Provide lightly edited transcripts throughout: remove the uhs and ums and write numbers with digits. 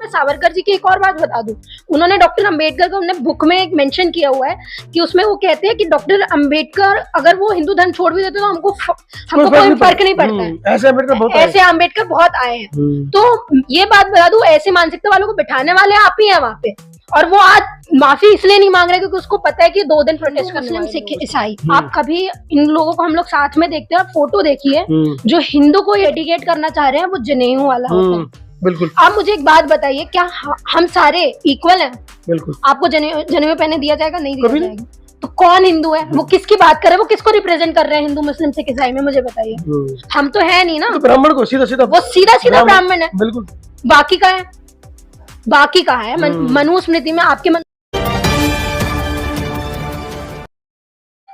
मैं सावरकर जी की एक और बात बता दूं, उन्होंने डॉक्टर अंबेडकर को उन्होंने बुक में एक मेंशन किया हुआ है कि उसमें वो कहते हैं कि डॉक्टर अंबेडकर अगर वो हिंदू धर्म छोड़ भी देते तो हमको कोई फर्क नहीं पड़ता है। ऐसे अंबेडकर बहुत आए हैं। तो ये बात बता दूं, ऐसे मानसिकता वालों को बिठाने वाले आप ही हैं वहाँ पे, और वो आज माफी इसलिए नहीं मांग रहे क्योंकि उसको पता है कि 2 दिन प्रोटेस्ट करने वाले सिख ईसाई। आप कभी इन लोगों को हम लोग साथ में देखते हैं, फोटो देखिए, जो हिंदू को एडिकेट करना चाह रहे हैं वो जनेऊ वाला होता है। बिल्कुल। आप मुझे एक बात बताइए, क्या हम सारे इक्वल हैं? बिल्कुल। आपको जनेऊ पहने दिया जाएगा? नहीं दिया जाएगा। तो कौन हिंदू है? वो किसकी बात कर रहे हैं? वो किसको रिप्रेजेंट कर रहे हैं? हिंदू मुस्लिम सिख ईसाई में? मुझे बताइए। हम तो है नहीं ना। तो ब्राह्मण को सीधा सीधा, वो सीधा सीधा ब्राह्मण है। बिल्कुल। बाकी का है, बाकी कहाँ है? मनुस्मृति में आपके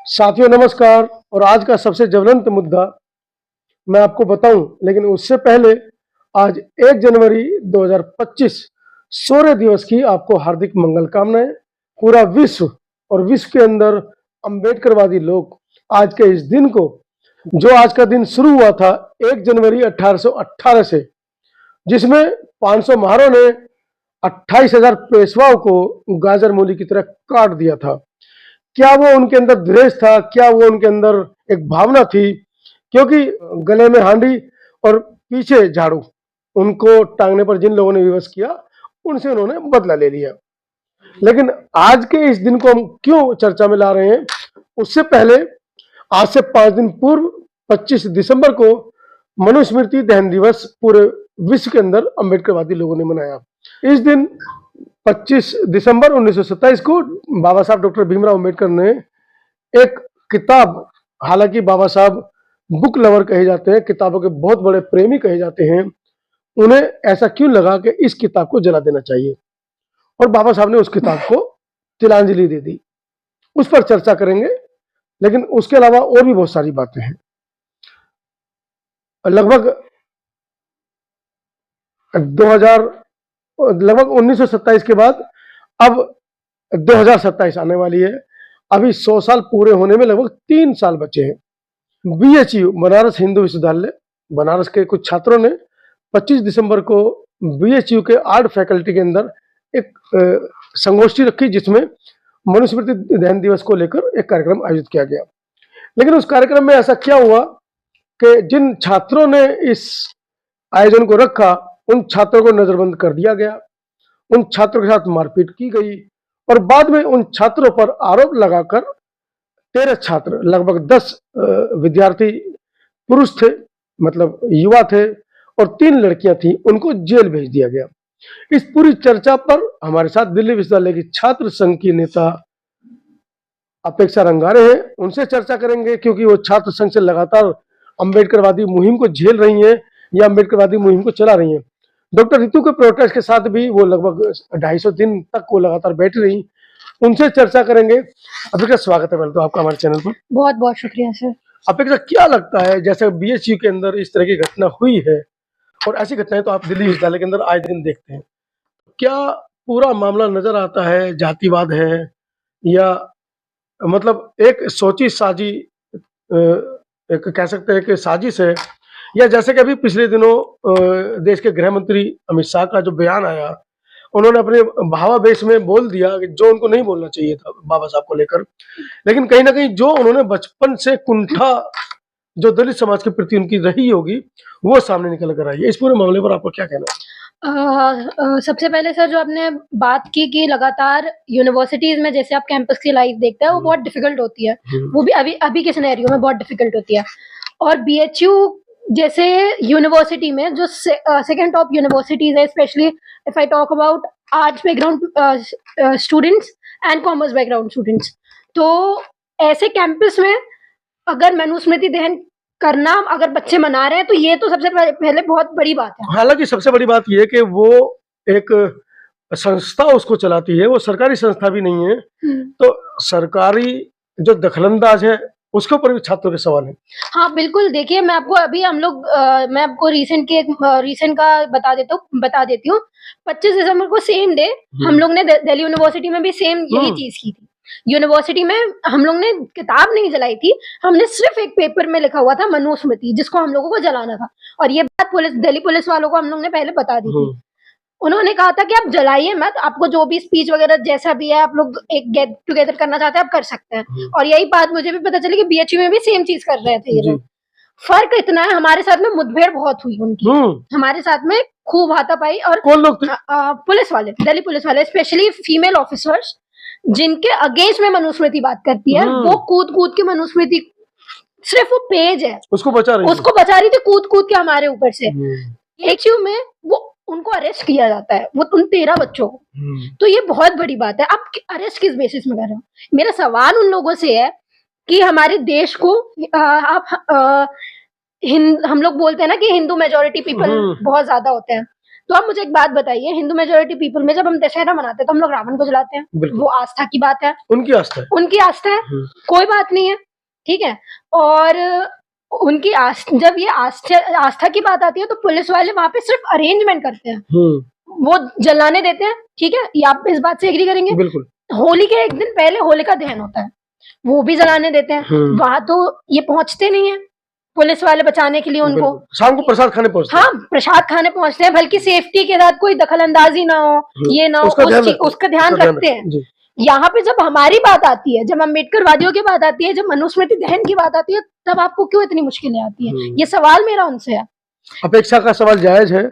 साथियों नमस्कार। और आज का सबसे ज्वलंत मुद्दा मैं आपको बताऊं, लेकिन उससे पहले आज 1 जनवरी 2025 सूर्य दिवस की आपको हार्दिक मंगल कामनाएं। पूरा विश्व और विश्व के अंदर अंबेडकरवादी लोग आज के इस दिन को, जो आज का दिन शुरू हुआ था 1 जनवरी 1818 से, जिसमें 500 महारों ने 28,000 पेशवाओं को गाजर मूली की तरह काट दिया था। क्या वो उनके अंदर द्वेष था? क्या वो उनके अंदर एक भावना थी? क्योंकि गले में हांडी और पीछे झाड़ू, उनको टांगने पर जिन लोगों ने विवश किया उनसे उन्होंने बदला ले लिया। लेकिन आज के इस दिन को हम क्यों चर्चा में ला रहे हैं, उससे पहले आज से 5 दिन पूर्व 25 दिसंबर को मनुस्मृति दहन दिवस पूरे विश्व के अंदर अंबेडकरवादी लोगों ने मनाया। इस दिन 25 दिसंबर 1927 को बाबा साहब डॉक्टर भीमराव अंबेडकर ने एक किताब, हालांकि बाबा साहब बुक लवर कहे जाते हैं, किताबों के बहुत बड़े प्रेमी कहे जाते हैं, उन्हें ऐसा क्यों लगा कि इस किताब को जला देना चाहिए, और बाबा साहब ने उस किताब को तिलांजलि दे दी। उस पर चर्चा करेंगे, लेकिन उसके अलावा और भी बहुत सारी बातें हैं। लगभग 1927 के बाद अब 2027 आने वाली है। अभी 100 साल पूरे होने में लगभग 3 साल बचे हैं। BHU बनारस हिंदू विश्वविद्यालय बनारस के कुछ छात्रों ने 25 दिसंबर को BHU के आर्ट फैकल्टी के अंदर एक संगोष्ठी रखी, जिसमें मनुस्मृति दहन दिवस को लेकर एक कार्यक्रम आयोजित किया गया। लेकिन उस कार्यक्रम में ऐसा क्या हुआ कि जिन छात्रों ने इस आयोजन को रखा, उन छात्रों को नजरबंद कर दिया गया, उन छात्रों के साथ मारपीट की गई, और बाद में उन छात्रों पर आरोप लगाकर 13 छात्र, लगभग 10 विद्यार्थी पुरुष थे, मतलब युवा थे, और 3 लड़कियां थी, उनको जेल भेज दिया गया। इस पूरी चर्चा पर हमारे साथ दिल्ली विश्वविद्यालय की छात्र संघ की नेता अपेक्षा रंगारे हैं, उनसे चर्चा करेंगे, क्योंकि वो छात्र संघ से लगातार अंबेडकरवादी मुहिम को झेल रही हैं या अंबेडकरवादी मुहिम को चला रही हैं। डॉक्टर रितु के प्रोटेस्ट के साथ भी वो लगभग 250 दिन तक वो लगातार बैठी रही, उनसे चर्चा करेंगे। अपेक्षा, स्वागत है पहले तो आपका हमारे चैनल पर। बहुत बहुत शुक्रिया सर। अपेक्षा, क्या लगता है, जैसे BHU के अंदर इस तरह की घटना हुई है, और ऐसी घटनाएं तो आप दिल्ली विश्वविद्यालय के अंदर आए दिन देखते हैं, क्या पूरा मामला नजर आता है जातिवाद है, या मतलब एक सोची साजी, एक कह सकते हैं कि साजिश है, या जैसे कि अभी पिछले दिनों देश के गृह मंत्री अमित शाह का जो बयान आया, उन्होंने अपने भावावेश में बोल दिया कि जो उनको नहीं बोलना चाहिए था बाबा साहब को लेकर, लेकिन कहीं ना कहीं जो उन्होंने बचपन से कुंठा जो दलित समाज के प्रति उनकी रही होगी, वो सामने निकल कर आई है। इस पूरे मामले पर आपको क्या कहना है? सबसे पहले सर, जो आपने बात की कि लगातार यूनिवर्सिटीज में जैसे आप कैंपस की लाइफ देखते हैं, वो बहुत डिफिकल्ट होती है, वो भी अभी के सिनेरियो में बहुत डिफिकल्ट होती है। और BHU जैसे यूनिवर्सिटी में जो सेकंड टॉप यूनिवर्सिटीज है, specially if I talk about arts background students and commerce background students, तो ऐसे कैंपस में अगर मनुस्मृति दहन करना अगर बच्चे मना रहे हैं, तो ये तो सबसे पहले बहुत बड़ी बात है। हालांकि सबसे बड़ी बात ये है कि वो एक संस्था उसको चलाती है, वो सरकारी संस्था भी नहीं है, तो सरकारी जो दखलंदाज है उसके ऊपर भी छात्रों के सवाल है। हाँ बिल्कुल, देखिए मैं आपको अभी मैं आपको रीसेंट का बता देती हूँ। 25 दिसंबर को सेम डे हम लोग ने दिल्ली यूनिवर्सिटी में भी सेम यही चीज की थी। यूनिवर्सिटी में हम लोग ने किताब नहीं जलाई थी, हमने सिर्फ एक पेपर में लिखा हुआ था मनुस्मृति, जिसको हम लोगों को जलाना था, और ये बात दिल्ली पुलिस वालों को हम लोग ने पहले बता दी थी। उन्होंने कहा था कि आप जलाइए मत, आपको जो भी स्पीच वगैरह जैसा भी है आप लोग एक गेट टुगेदर करना चाहते हैं आप कर सकते हैं। और यही बात मुझे भी पता चली कि बीएचयू में भी सेम चीज कर रहे थे ये लोग। फर्क इतना है, हमारे साथ में मुठभेड़ बहुत हुई उनकी, हमारे साथ में खूब हाथापाई। और कौन लोग थे? पुलिस वाले, दिल्ली पुलिस वाले, स्पेशली फीमेल ऑफिसर्स जिनके अगेंस्ट में मनुस्मृति बात करती है, वो कूद कूद के मनुस्मृति, सिर्फ वो पेज है उसको बचा रही थी कूद कूद के हमारे ऊपर से। एक चीज में वो उनको अरेस्ट किया जाता है, वो उन 13 बच्चों को। तो ये बहुत बड़ी बात है। आप अरेस्ट किस बेसिस में कर रहे हो? मेरा सवाल उन लोगों से है कि हमारे देश को हम लोग बोलते हैं ना कि हिंदू मेजोरिटी पीपल बहुत ज्यादा होते हैं, तो आप मुझे एक बात बताइए, हिंदू मेजोरिटी पीपल में जब हम दशहरा मनाते हैं तो हम लोग रावण को जलाते हैं, वो आस्था की बात है, उनकी आस्था है, कोई बात नहीं है, ठीक है। और उनकी जब ये आस्था की बात आती है तो पुलिस वाले वहां पे सिर्फ अरेंजमेंट करते हैं, वो जलाने देते हैं, ठीक है। ये आप इस बात से एग्री करेंगे? बिल्कुल। होली के एक दिन पहले होलिका दहन होता है, वो भी जलाने देते हैं, वहां तो ये पहुंचते नहीं है पुलिस वाले बचाने के लिए उनको। शाम को प्रसाद खाने पहुंचते हैं। हाँ, प्रसाद खाने पहुंचते हैं, बल्कि सेफ्टी के साथ कोई दखल अंदाजी ना हो, ये ना हो, उसका ध्यान रखते हैं। यहाँ पे जब हमारी बात आती है, जब अम्बेडकर वादियों की बात आती है, जब मनुस्मृति दहन की बात आती है, तब आपको क्यों इतनी मुश्किलें आती है? ये सवाल मेरा उनसे है। अपेक्षा का सवाल जायज है,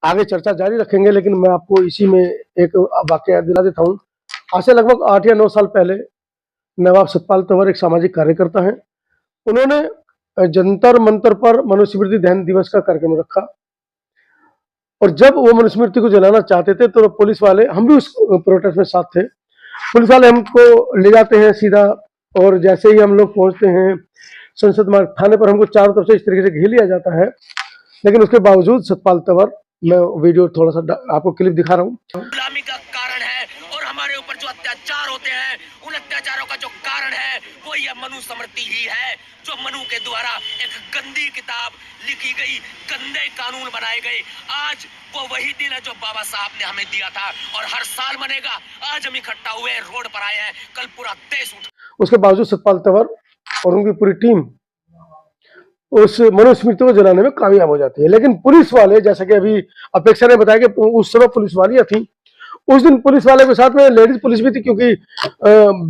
आगे चर्चा जारी रखेंगे, लेकिन मैं आपको इसी में एक वाकया दिला देता हूँ। आज से लगभग 8 या 9 साल पहले नवाब सतपाल तंवर एक सामाजिक कार्यकर्ता है, उन्होंने जंतर मंतर पर मनुस्मृति दहन दिवस का कार्यक्रम रखा, और जब वो मनुस्मृति को जलाना चाहते थे तो पुलिस वाले, हम भी उस प्रोटेस्ट में साथ थे, पुलिस वाले हमको ले जाते हैं सीधा, और जैसे ही हम लोग पहुंचते हैं संसद मार्ग थाने पर, हमको चारों तरफ से इस तरीके से घेर लिया जाता है। लेकिन उसके बावजूद सतपाल तंवर, मैं वीडियो थोड़ा सा आपको क्लिप दिखा रहा हूँ, गुलामी का कारण है, और हमारे ऊपर जो अत्याचार होते हैं उन अत्याचारों का जो कारण है वो यह मनुस्मृति ही है, जो मनु के द्वारा एक गंदी किताब लिखी गई, गंदे कानून बनाए गए। आज वो वही दिन है जो बाबा साहब ने हमें दिया था, और हर साल मनेगा। आज हम इकट्ठा हुए रोड पर आए हैं, कल पूरा देश उठ। उसके बावजूद सतपाल तंवर और उनकी पूरी टीम उस मनुस्मृति को जलाने में कामयाब हो जाती है। लेकिन पुलिस वाले, जैसा कि अभी अपेक्षा ने बताया कि उस समय पुलिस वालियां थी, उस दिन पुलिस वाले के साथ में लेडीज पुलिस भी थी, क्योंकि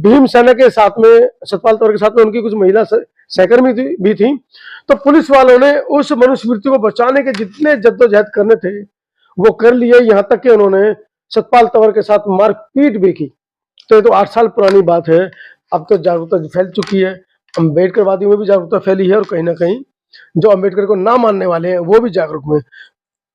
भीम सेना के साथ में, सतपाल तंवर के साथ में उनकी कुछ महिला सहकर्मी भी थी। तो पुलिस वालों ने उस मनुस्मृति को बचाने के जितने जद्दोजहद करने थे वो कर लिए, यहाँ तक कि उन्होंने सतपाल तंवर के साथ मारपीट भी की। तो ये तो 8 साल पुरानी बात है, अब तो जागरूकता फैल चुकी है, अम्बेडकरवादियों में भी जागरूकता फैली है, और कहीं ना कहीं जो अम्बेडकर को ना मानने वाले हैं वो भी जागरूक हुए।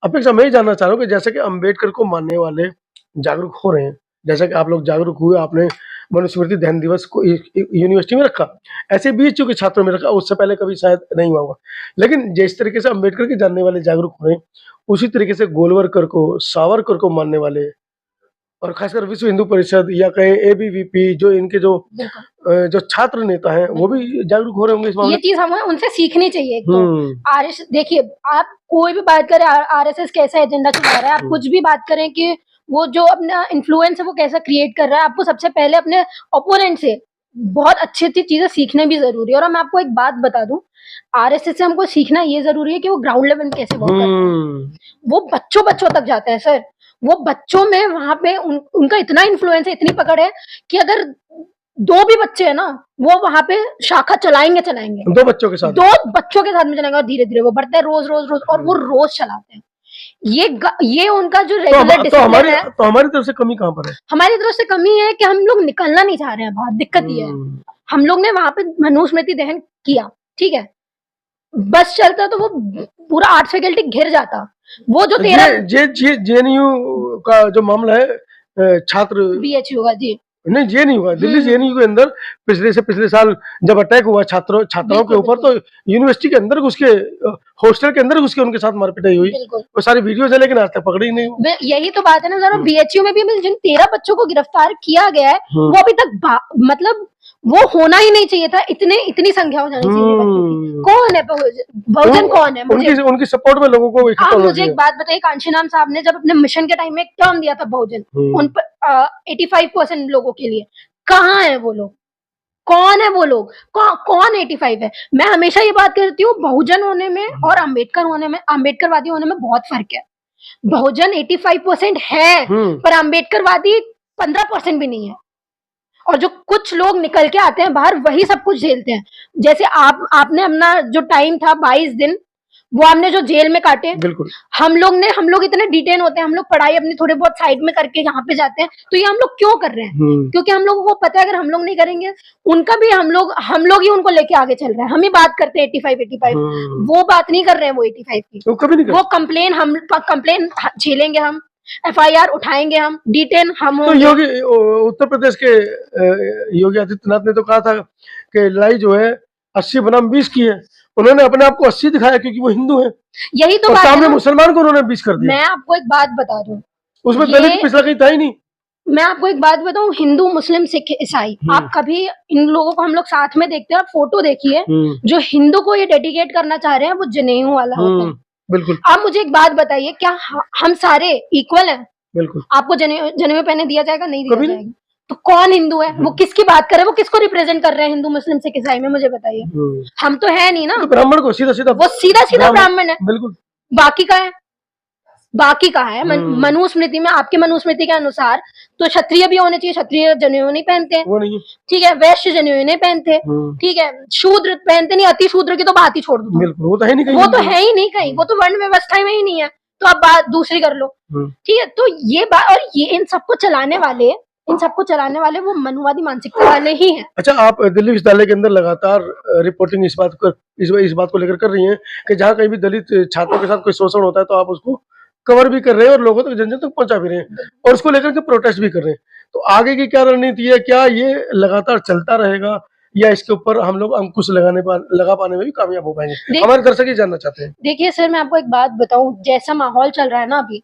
अपेक्षा मैं ही जानना चाह रहा हूँ कि जैसे कि अम्बेडकर को मानने वाले जागरूक हो रहे हैं, जैसा कि आप लोग जागरूक हुए, आपने मनुस्मृति दहन दिवस को यूनिवर्सिटी में रखा, ऐसे बीएचयू के छात्रों में रखा, उससे पहले कभी शायद नहीं हुआ होगा। लेकिन जिस तरीके से अम्बेडकर के जानने वाले जागरूक हो रहे हैं, उसी तरीके से गोलवरकर को, सावरकर को मानने वाले, और खासकर विश्व हिंदू परिषद या कहें एबीवीपी, जो इनके जो छात्र नेता हैं, वो भी जागरूक हो रहे होंगे इस मामले। ये चीज हमें उनसे सीखनी चाहिए। आरएसएस, देखिए आप कोई भी बात करें, आरएसएस कैसा एजेंडा चला रहा है, आप कुछ भी बात करें कि वो जो अपना इन्फ्लुएंस है वो कैसा क्रिएट कर रहा है, आपको सबसे पहले अपने ओपोनेंट से बहुत अच्छी अच्छी चीजें सीखना भी जरूरी है। और मैं आपको एक बात बता दूं, आरएसएस से हमको सीखना ये जरूरी है कि वो ग्राउंड लेवल कैसे वर्क करते हैं। वो बच्चों तक जाता है सर, वो बच्चों में वहां पे उनका इतना इन्फ्लुएंस है, इतनी पकड़ है कि अगर 2 भी बच्चे हैं ना, वो वहां पे शाखा चलाएंगे 2 बच्चों के साथ में चलाएंगे, और धीरे धीरे वो बढ़ता है रोज, और वो रोज चलाते हैं। ये उनका जो रेगुलर डिसिप्लिन है। तो हमारी तरफ से कमी कहाँ पर है? हमारी तरफ से कमी है कि हम लोग निकलना नहीं चाह रहे हैं बाहर, दिक्कत ये है। हम लोग ने वहां पे मनुस्मृति दहन किया, ठीक है, बस चलता तो वो पूरा आर्ट्स फैकल्टी घिर जाता। वो जो 13 जेएनयू का जो मामला है, छात्र बीएचयू का, जी नहीं, ये नहीं हुआ दिल्ली जेएनयू के अंदर पिछले साल जब अटैक हुआ छात्राओं के ऊपर, तो यूनिवर्सिटी के अंदर घुस के, हॉस्टल के अंदर घुस के उनके साथ मारपीटाई हुई, वो सारी वीडियोज है, लेकिन आज तक पकड़ी नहीं। यही तो बात है ना जरा, बीएचयू में भी जिन 13 बच्चों को गिरफ्तार किया गया है, वो अभी तक मतलब वो होना ही नहीं चाहिए था, इतनी संख्या हो जानी चाहिए बच्चों की। कौन है बहुजन, कौन है? उनकी सपोर्ट में लोगों को आप मुझे एक बात बताइए, कांशीराम साहब ने जब अपने मिशन के टाइम में एक टर्म दिया था बहुजन, उन पर 85% लोगों के लिए, कहाँ है वो लोग? कौन है वो लोग? कौन 85 है? मैं हमेशा ये बात करती हूँ, बहुजन होने में और अम्बेडकरवादी होने में बहुत फर्क है। बहुजन 85% है, पर अम्बेडकरवादी 15% भी नहीं है। और जो कुछ लोग निकल के आते हैं बाहर, वही सब कुछ झेलते हैं। जैसे आपने अपना जो टाइम था 22 दिन, वो हमने जो जेल में काटे, बिल्कुल हम लोग इतने डिटेन होते हैं, हम लोग पढ़ाई अपनी थोड़ी बहुत साइड में करके यहाँ पे जाते हैं, तो ये हम लोग क्यों कर रहे हैं? क्योंकि हम लोगों को पता है अगर हम लोग नहीं करेंगे, उनका भी हम लोग ही उनको लेके आगे चल रहे हैं। हम ही बात करते हैं 85, वो बात नहीं कर रहे हैं वो 85 की, वो कभी नहीं वो कंप्लेन झेलेंगे हम, FIR उठाएंगे हम, डिटेन हम तो योगी उत्तर प्रदेश के योगी आदित्यनाथ ने तो कहा था कि लड़ाई जो है 80 बनाम 20 की है। उन्होंने अपने आप को 80 दिखाया क्योंकि वो हिंदू है। यही तो और बात सामने है, मुसलमान को उन्होंने 20 कर दिया। मैं आपको एक बात बता दूं, उसमें दलित पिछला कहीं था ही नहीं। मैं आपको एक बात बताऊं, हिंदू मुस्लिम सिख ईसाई, आप कभी इन लोगों को हम लोग साथ में देखते हैं, आप फोटो देखिए, जो हिंदू को ये डेडिकेट करना चाह रहे हैं वो जनेऊ वाला होता है। बिल्कुल। आप मुझे एक बात बताइए, क्या हम सारे इक्वल हैं? बिल्कुल। आपको जनेऊ पहने दिया जाएगा? नहीं दिया जाएगा। तो कौन हिंदू है? वो किसकी बात कर रहे हैं? वो किसको रिप्रेजेंट कर रहे हैं हिंदू मुस्लिम सिख ईसाई में? मुझे बताइए। हम तो है नहीं ना। तो ब्राह्मण को सीधा वो सीधा ब्राह्मण है। बिल्कुल। बाकी का है, मनुस्मृति में, आपके मनुस्मृति के अनुसार तो क्षत्रिय भी होने चाहिए, क्षत्रिय जनेऊ नहीं पहनते, वो नहीं, ठीक है, वैश्य जनेऊ नहीं पहनते, ठीक है, शूद्र पहनते नहीं, अति शूद्र की तो बात ही छोड़ दो। बिल्कुल, वो तो है नहीं कहीं, वो तो है ही नहीं कहीं, वो तो वर्ण व्यवस्था में ही नहीं है, तो आप बात दूसरी कर लो। ठीक है, तो ये बात, और ये इन सबको चलाने वाले वो मनुवादी मानसिकता वाले ही हैं। अच्छा, आप दिल्ली विश्वविद्यालय के अंदर लगातार रिपोर्टिंग इस बात को लेकर कर रही हैं कि जहाँ कहीं भी दलित छात्रों के साथ कोई शोषण होता है तो आप उसको कवर भी कर रहे हैं और लोगों तक जन तक पहुंचा भी रहे हैं और उसको लेकर के प्रोटेस्ट भी कर रहे हैं। तो आगे की क्या रणनीति है? क्या ये लगातार चलता रहेगा या इसके ऊपर हम लोग अंकुश लगा पाने में भी कामयाब हो पाएंगे? हमारे दर्शक ये जानना चाहते हैं। देखिए सर, मैं आपको एक बात बताऊं, जैसा माहौल चल रहा है ना अभी,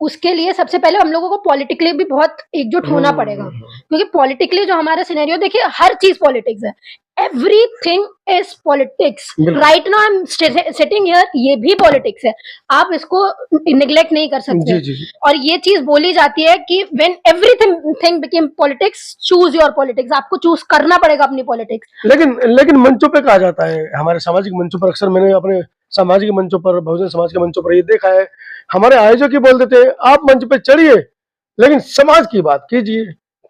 उसके लिए सबसे पहले हम लोगों को पॉलिटिकली भी बहुत एकजुट होना पड़ेगा, क्योंकि पॉलिटिकली जो हमारा सिनेरियो, देखिए हर चीज पॉलिटिक्स है, everything is politics. Right now I am sitting here, ये भी पॉलिटिक्स है, आप इसको निगलेक्ट नहीं कर सकते। जी। और ये चीज बोली जाती है कि when everything became politics, choose your politics, आपको चूज करना पड़ेगा अपनी पॉलिटिक्स। लेकिन मंचों पे कहा जाता है, हमारे सामाजिक मंचों पर, अक्सर मैंने अपने सामाजिक मंचों पर, बहुजन समाज के मंचों पर ये देखा है, हमारे आयोजक ही बोल देते हैं आप मंच पे चढ़िए लेकिन समाज की बात कीजिए,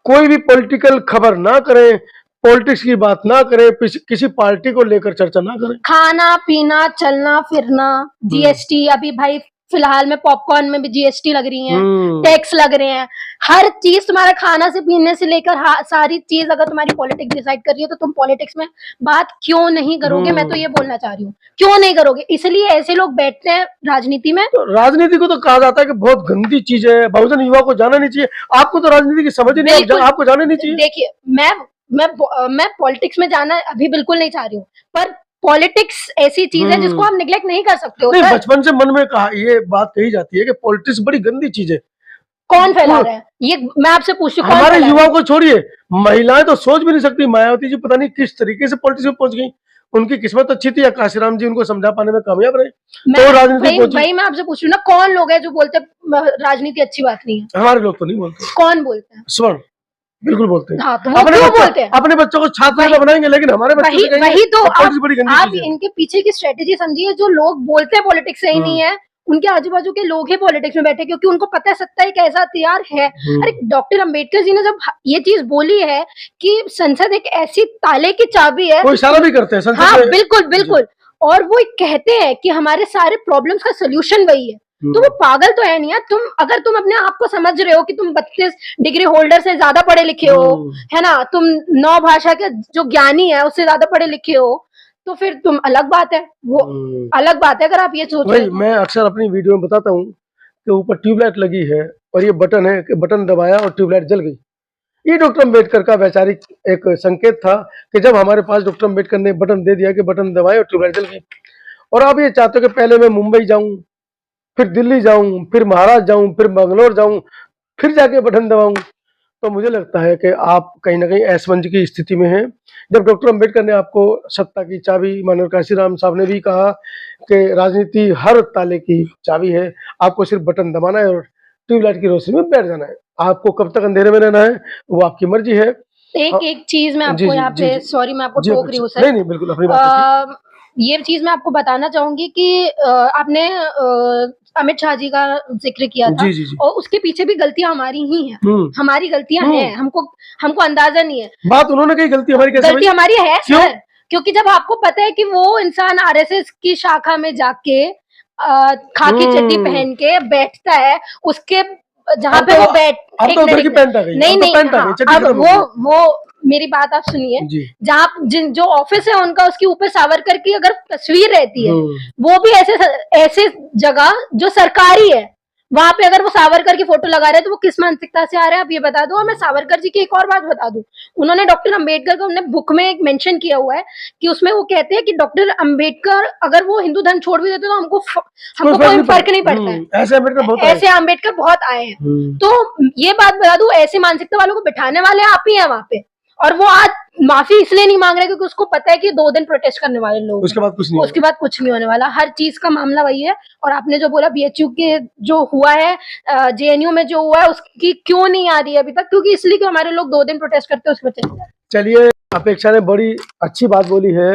कोई भी पॉलिटिकल खबर ना करें, पॉलिटिक्स की बात ना करें, किसी पार्टी को लेकर चर्चा ना करें। खाना पीना, चलना फिरना, GST, अभी भाई फिलहाल में पॉपकॉर्न में भी GST लग रही है, टैक्स लग रहे हैं, हर चीज, तुम्हारा खाना से पीने से लेकर सारी चीज अगर तुम्हारी पॉलिटिक्स डिसाइड कर रही है तो तुम पॉलिटिक्स में बात क्यों नहीं करोगे? मैं तो ये बोलना चाह रही हूँ, क्यों नहीं करोगे? इसलिए ऐसे लोग बैठते हैं राजनीति में। तो राजनीति को तो कहा जाता है कि बहुत गंदी चीज है, बहुजन युवा को जाना नहीं चाहिए। आपको तो राजनीति की समझ ही नहीं, आपको जाना नहीं चाहिए। देखिए, मैं पॉलिटिक्स में जाना अभी बिल्कुल नहीं चाह रही हूँ, पर पॉलिटिक्स ऐसी चीज है जिसको आप निगलेक्ट नहीं कर सकते हो। नहीं, बचपन से मन में ये बात कही जाती है कि पॉलिटिक्स बड़ी गंदी चीज है। कौन फैला रहा है ये? मैं आपसे पूछती हूँ, हमारे युवाओं को छोड़िए, महिलाएं तो सोच भी नहीं सकती। मायावती जी पता नहीं किस तरीके से पॉलिटिक्स में पहुंच गई, उनकी किस्मत अच्छी थी या काशीराम जी उनको समझा पाने में कामयाब रहे तो राजनीति पहुंची। भाई मैं आपसे पूछ रही हूँ ना, कौन लोग हैं जो बोलते राजनीति अच्छी बात नहीं है? हमारे लोग तो नहीं बोलते। कौन बोलते हैं? स्वर्ण बिल्कुल बोलते हैं। हाँ, तो वो क्यों बोलते हैं? अपने बच्चों को छात्र बनाएंगे, लेकिन हमारे बच्चे वही तो आप इनके पीछे की स्ट्रेटेजी समझिए। जो लोग बोलते हैं पॉलिटिक्स सही नहीं है, उनके आजू बाजू के लोग ही पॉलिटिक्स में बैठे, क्योंकि उनको पता है सत्ता एक ऐसा हथियार है। अरे डॉक्टर अंबेडकर जी ने जब ये चीज बोली है कि संसद एक ऐसी ताले की चाबी है, वो इशारा भी करते हैं संसद। हाँ बिल्कुल, और वो कहते हैं कि हमारे सारे प्रॉब्लम्स का सोल्यूशन वही है। तो वो पागल तो है नहीं यार। अगर तुम अपने आप को समझ रहे हो कि तुम 32 डिग्री होल्डर से ज्यादा पढ़े लिखे हो, है ना, तुम 9 भाषा के जो ज्ञानी है उससे ज्यादा पढ़े लिखे हो, तो फिर तुम अलग बात है, वो अलग बात है अगर आप ये सोच रहे हो। मैं अक्सर अपनी वीडियो में बताता हूँ कि ऊपर ट्यूबलाइट लगी है और ये बटन है कि बटन दबाया और ट्यूबलाइट जल गई। ये डॉक्टर अम्बेडकर का वैचारिक एक संकेत था कि जब हमारे पास डॉक्टर अम्बेडकर ने बटन दे दिया कि बटन दबाए और ट्यूबलाइट जल गई। और आप ये चाहते हो कि पहले मैं मुंबई जाऊं, फिर दिल्ली जाऊं, फिर महाराष्ट्र जाऊं, फिर बेंगलोर जाऊं, फिर जाके बटन दबाऊं। तो मुझे लगता है कि आप कहीं ना कहीं असमंज की स्थिति में हैं। जब डॉक्टर अम्बेडकर ने आपको सत्ता की चाबी, माननीय काशीराम साहब ने भी कहा कि राजनीति हर ताले की चाबी है, आपको सिर्फ बटन दबाना है और ट्यूबलाइट की रोशनी में बैठ जाना है। आपको कब तक अंधेरे में रहना है वो आपकी मर्जी है। एक चीज मैं आपको यहाँ पे, सॉरी मैं आपको टोक रही हूँ सर। नहीं बिल्कुल अपनी बात। ये चीज मैं आपको बताना चाहूंगी कि आपने अमित शाह जी का जिक्र किया था। जी जी जी। और उसके पीछे भी गलतियां हमारी ही हैं, हमारी गलतियां हैं, हमको अंदाजा नहीं है। बात उन्होंने कही, गलती हमारी कैसे गलती हुई? हमारी है क्यों? सर, क्योंकि जब आपको पता है कि वो इंसान आरएसएस की शाखा में जाके खाकी चड्डी पहन के बैठता है, उसके जहाँ पे वो बैठ अब तो उधर की पैंट आ गई, नहीं अब तो नहीं, पैंट आ गई, हाँ, चड्डी अब खत्म हो गई। वो मेरी बात आप सुनिए। जी। जहाँ जो ऑफिस है उनका, उसके ऊपर सावरकर की अगर तस्वीर रहती है, वो भी ऐसे जगह जो सरकारी है, वहां पे अगर वो सावरकर की फोटो लगा रहे हैं तो वो किस मानसिकता से आ रहे हैं आप ये बता दो। और मैं सावरकर जी की एक और बात बता दूं, उन्होंने डॉक्टर अंबेडकर को उन्होंने बुक में एक मेंशन किया हुआ है कि उसमें वो कहते हैं कि डॉक्टर अंबेडकर अगर वो हिंदू धर्म छोड़ भी देते तो हमको कोई फर्क नहीं पड़ता है। ऐसे अंबेडकर बहुत आए हैं। तो ये बात बता दूं, ऐसी मानसिकता वालों को बिठाने वाले आप ही हैं वहां पे। और वो आज माफी इसलिए नहीं मांग रहे क्योंकि उसको पता है कि 2 दिन प्रोटेस्ट करने वाले लोग, उसके बाद कुछ नहीं होने वाला। हर चीज का मामला वही है। और आपने जो बोला बीएचयू के जो हुआ है, जेएनयू में जो हुआ है, उसकी क्यों नहीं आ रही है अभी तक? क्योंकि इसलिए कि हमारे लोग 2 दिन प्रोटेस्ट करते हैं, उसमें चले जाए। चलिए, अपेक्षा ने बड़ी अच्छी बात बोली है।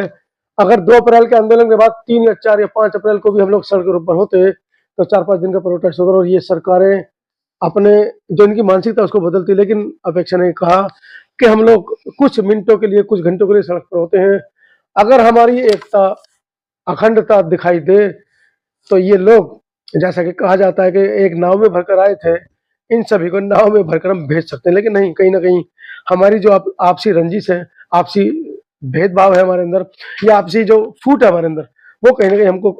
अगर 2 अप्रैल के आंदोलन के बाद 3 या 4 या 5 अप्रैल को भी हम लोग सड़क ऊपर होते तो 4-5 दिन का प्रोटेस्ट होता और ये सरकारें अपने जो इनकी मानसिकता उसको बदलती। लेकिन अपेक्षा ने कहा कि हम लोग कुछ मिनटों के लिए, कुछ घंटों के लिए सड़क पर होते हैं। अगर हमारी एकता, अखंडता दिखाई दे तो ये लोग, जैसा कि कहा जाता है कि एक नाव में भरकर आए थे, इन सभी को नाव में भरकर हम भेज सकते हैं। लेकिन नहीं, कहीं ना कहीं हमारी जो आपसी रंजिश है, आपसी भेदभाव है हमारे अंदर, या आपसी जो फूट है हमारे अंदर, वो कहीं ना कहीं हमको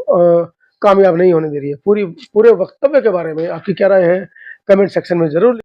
कामयाब नहीं होने दे रही है। पूरे वक्तव्य के बारे में आपकी क्या राय है, कमेंट सेक्शन में जरूर